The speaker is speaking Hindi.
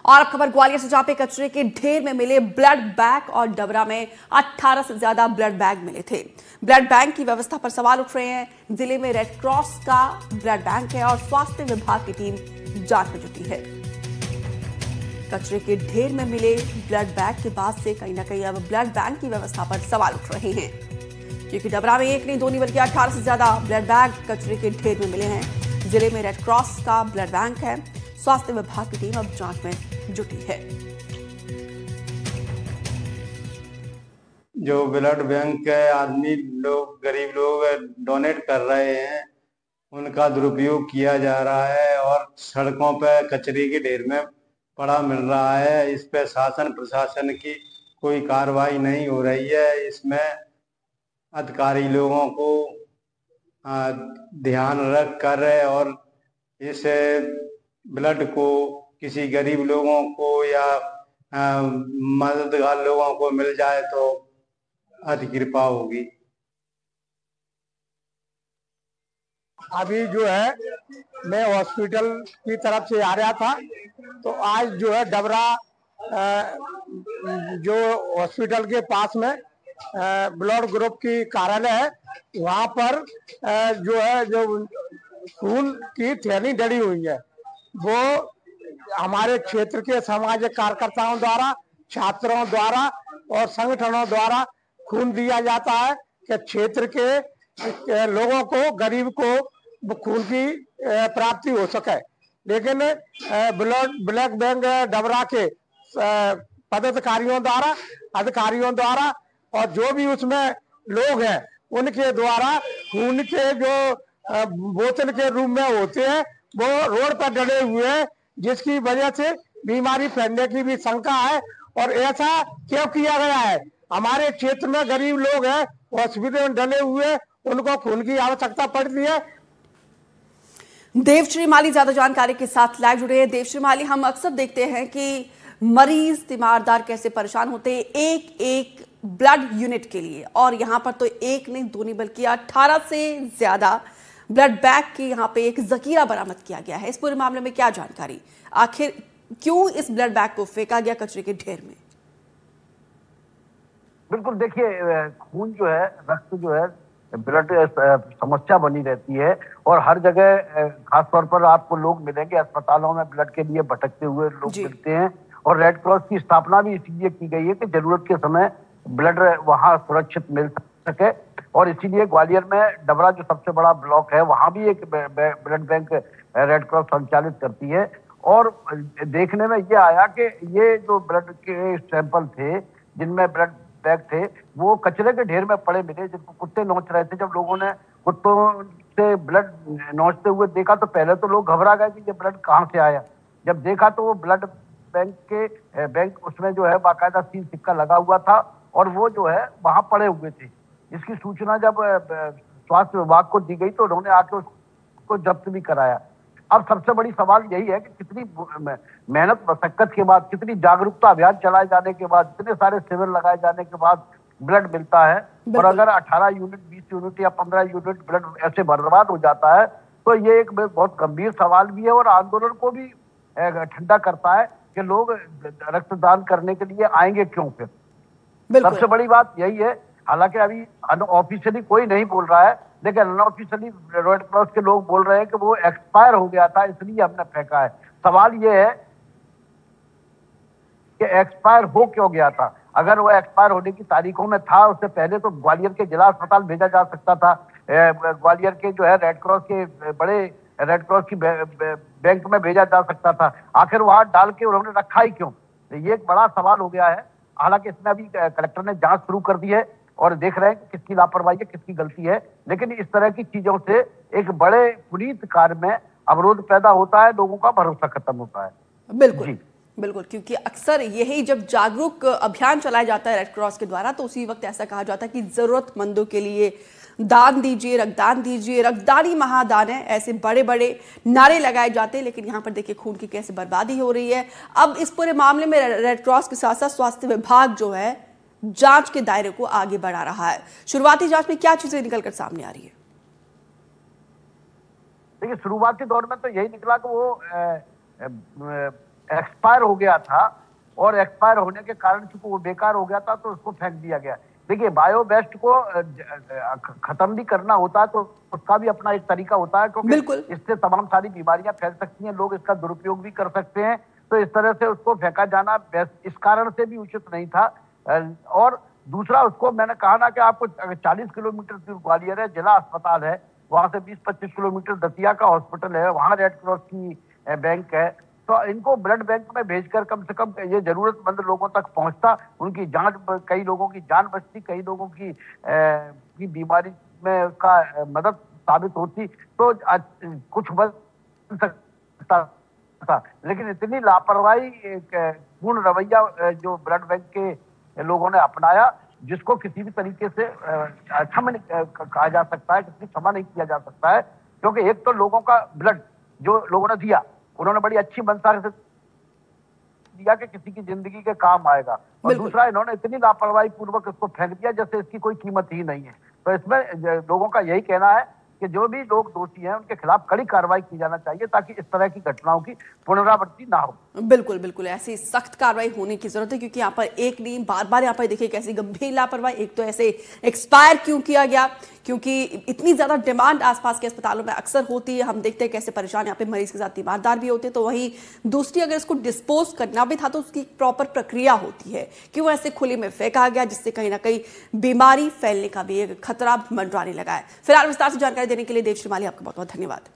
और अब खबर ग्वालियर से, जहां पे कचरे के ढेर में मिले ब्लड बैंक और डबरा में 18 से ज्यादा ब्लड बैंक मिले थे। ब्लड बैंक की व्यवस्था पर सवाल उठ रहे हैं। जिले में रेड क्रॉस का ब्लड बैंक है और स्वास्थ्य विभाग की टीम जांच में जुटी है। कचरे के ढेर में मिले ब्लड बैंक के बाद से कहीं ना कहीं अब ब्लड बैंक की व्यवस्था पर सवाल उठ रहे हैं, क्योंकि डबरा में एक नहीं दो नहीं बल्कि 18 से ज्यादा ब्लड बैंक कचरे के ढेर में मिले हैं। जिले में रेड क्रॉस का ब्लड बैंक है। स्वास्थ्य विभाग की टीम अब जांच में जुटी है। जो ब्लड बैंक के आदमी लोग, गरीब लोग डोनेट कर रहे हैं, उनका दुरुपयोग किया जा रहा है और सड़कों पर कचरे के ढेर में पड़ा मिल रहा है। इस पे शासन प्रशासन की कोई कार्रवाई नहीं हो रही है। इसमें अधिकारी लोगों को ध्यान रख कर और इस ब्लड को किसी गरीब लोगों को या मददगार लोगों को मिल जाए तो अति कृपा होगी। अभी जो है मैं हॉस्पिटल की तरफ से आ रहा था, तो आज जो है डबरा जो हॉस्पिटल के पास में ब्लड ग्रुप की कार्यालय है, वहाँ पर जो खून की थैली डली हुई है, वो हमारे क्षेत्र के सामाजिक कार्यकर्ताओं द्वारा, छात्रों द्वारा और संगठनों द्वारा खून दिया जाता है कि क्षेत्र के लोगों को, गरीब को खून की प्राप्ति हो सके। लेकिन ब्लड बैंक डबरा के पदाधिकारियों द्वारा, अधिकारियों द्वारा और जो भी उसमें लोग हैं उनके द्वारा खून के जो बोतल के रूप में होते हैं वो रोड पर डले हुए हैं, जिसकी वजह से बीमारी फैलने की भी शंका है। और ऐसा क्यों किया गया है? हमारे क्षेत्र में गरीब लोग हैं, हॉस्पिटल में डले हुए, उनको खून की आवश्यकता पड़ती है। देवश्री माली ज्यादा जानकारी के साथ लाइव जुड़े हैं। देवश्री माली, हम अक्सर देखते हैं कि मरीज, तीमारदार कैसे परेशान होते हैं एक एक ब्लड यूनिट के लिए, और यहाँ पर तो एक नहीं दो नहीं बल्कि 18 से ज्यादा ब्लड बैंक की यहाँ पे एक जखीरा बरामद किया गया है। इस पूरे मामले में क्या जानकारी, आखिर क्यों इस ब्लड बैंक को फेंका गया कचरे के ढेर में? बिल्कुल, देखिए, खून जो है, रक्त जो है, ब्लड समस्या बनी रहती है और हर जगह खास तौर पर आपको लोग मिलेंगे, अस्पतालों में ब्लड के लिए भटकते हुए लोग मिलते हैं। और रेड क्रॉस की स्थापना भी इसलिए की गई है कि जरूरत के समय ब्लड वहां सुरक्षित मिल सके, और इसीलिए ग्वालियर में डबरा जो सबसे बड़ा ब्लॉक है, वहां भी एक ब्लड बैंक रेड क्रॉस संचालित करती है। और देखने में ये आया कि ये जो ब्लड के सैंपल थे, जिनमें ब्लड बैग थे, वो कचरे के ढेर में पड़े मिले, जिनको कुत्ते नोच रहे थे। जब लोगों ने कुत्तों से ब्लड नोचते हुए देखा तो पहले तो लोग घबरा गए कि ये ब्लड कहाँ से आया। जब देखा तो वो ब्लड बैंक उसमें जो है बाकायदा सील सिक्का लगा हुआ था और वो जो है वहां पड़े हुए थे। इसकी सूचना जब स्वास्थ्य विभाग को दी गई तो उन्होंने आके उसको जब्त भी कराया। अब सबसे बड़ी सवाल यही है कि कितनी मेहनत मशक्कत के बाद, कितनी जागरूकता अभियान चलाए जाने के बाद, इतने सारे शिविर लगाए जाने के बाद ब्लड मिलता है, और अगर 18 यूनिट, 20 यूनिट या 15 यूनिट ब्लड ऐसे बर्बाद हो जाता है तो ये एक बहुत गंभीर सवाल भी है और आंदोलन को भी ठंडा करता है कि लोग रक्तदान करने के लिए आएंगे क्यों फिर। सबसे बड़ी बात यही है। हालांकि अभी अनऑफिशियली कोई नहीं बोल रहा है, लेकिन अनऑफिशियली रेड क्रॉस के लोग बोल रहे हैं कि वो एक्सपायर हो गया था इसलिए हमने फेंका है। सवाल ये है कि एक्सपायर हो क्यों गया था? अगर वो एक्सपायर होने की तारीखों में था, उससे पहले तो ग्वालियर के जिला अस्पताल भेजा जा सकता था। ग्वालियर के जो है रेड क्रॉस के बड़े रेड क्रॉस की बैंक में भेजा जा सकता था। आखिर वहां डाल के उन्होंने रखा ही क्यों? ये एक बड़ा सवाल हो गया है। हालांकि इसमें अभी कलेक्टर ने जांच शुरू कर दी है और देख रहे हैं कि किसकी लापरवाही है, किसकी गलती है। लेकिन इस तरह की चीजों से एक बड़े पुनीत कार्य में अवरोध पैदा होता है, लोगों का भरोसा खत्म होता है। बिल्कुल बिल्कुल, क्योंकि अक्सर यही जब जागरूक अभियान चलाया जाता है रेड क्रॉस के द्वारा, तो उसी वक्त ऐसा कहा जाता है कि जरूरतमंदों के लिए दान दीजिए, रक्तदान दीजिए, रक्तदानी महादान है, ऐसे बड़े बड़े नारे लगाए जाते हैं। लेकिन यहाँ पर देखिए खून की कैसे बर्बादी हो रही है। अब इस पूरे मामले में रेड क्रॉस के साथ साथ स्वास्थ्य विभाग जो है जांच के दायरे को आगे बढ़ा रहा है। शुरुआती जांच में क्या चीजें निकलकर सामने आ रही है? देखिए, शुरुआती दौर में तो यही निकला कि वो एक्सपायर हो गया था और एक्सपायर होने के कारण चूंकि वो बेकार हो गया था तो उसको फेंक दिया गया। देखिए, बायो वेस्ट को खत्म भी करना होता है तो उसका भी अपना एक तरीका होता है, क्योंकि इससे तमाम सारी बीमारियां फैल सकती हैं, लोग इसका दुरुपयोग भी कर सकते हैं। तो इस तरह से उसको फेंका जाना इस कारण से भी उचित नहीं था। और दूसरा, उसको मैंने कहा ना कि आपको 40 किलोमीटर दूर ग्वालियर है, जिला अस्पताल है, वहां से 20-25 किलोमीटर दतिया का हॉस्पिटल है, वहां रेड क्रॉस की बैंक है, तो इनको ब्लड बैंक में भेजकर कम से कम ये जरूरतमंद लोगों तक पहुंचता, उनकी जान, कई लोगों की जान बचती, कई लोगों की बीमारी में उसका मदद साबित होती, तो कुछ बच सकता था। लेकिन इतनी लापरवाही पूर्ण रवैया जो ब्लड बैंक के लोगों ने अपनाया, जिसको किसी भी तरीके से क्षमा कहा जा सकता है, किसी क्षमा नहीं किया जा सकता है। क्योंकि एक तो लोगों का ब्लड जो लोगों ने दिया, उन्होंने बड़ी अच्छी मंशा से दिया कि किसी की जिंदगी के काम आएगा, और दूसरा, इन्होंने इतनी लापरवाही पूर्वक इसको फेंक दिया जैसे इसकी कोई कीमत ही नहीं है। तो इसमें लोगों का यही कहना है कि जो भी लोग दोषी हैं उनके खिलाफ कड़ी कार्रवाई की जाना चाहिए, ताकि इस तरह की घटनाओं की पुनरावृत्ति ना हो। बिल्कुल बिल्कुल, ऐसी सख्त कार्रवाई होने की जरूरत है, क्योंकि यहाँ पर एक नहीं, बार बार यहाँ पर देखिए कैसी गंभीर लापरवाही। एक तो ऐसे एक्सपायर क्यों किया गया, क्योंकि इतनी ज्यादा डिमांड आसपास के अस्पतालों में अक्सर होती है, हम देखते हैं कैसे परेशान यहाँ पे मरीज के साथ तीमारदार भी होते हैं। तो वहीं दूसरी, अगर इसको डिस्पोज करना भी था तो उसकी प्रॉपर प्रक्रिया होती है, क्यों ऐसे खुले में फेंका गया, जिससे कहीं ना कहीं बीमारी फैलने का भी एक खतरा मंडराने लगा है। फिलहाल विस्तार से जानकारी देने के लिए देव श्रीमाली, आपका बहुत बहुत धन्यवाद।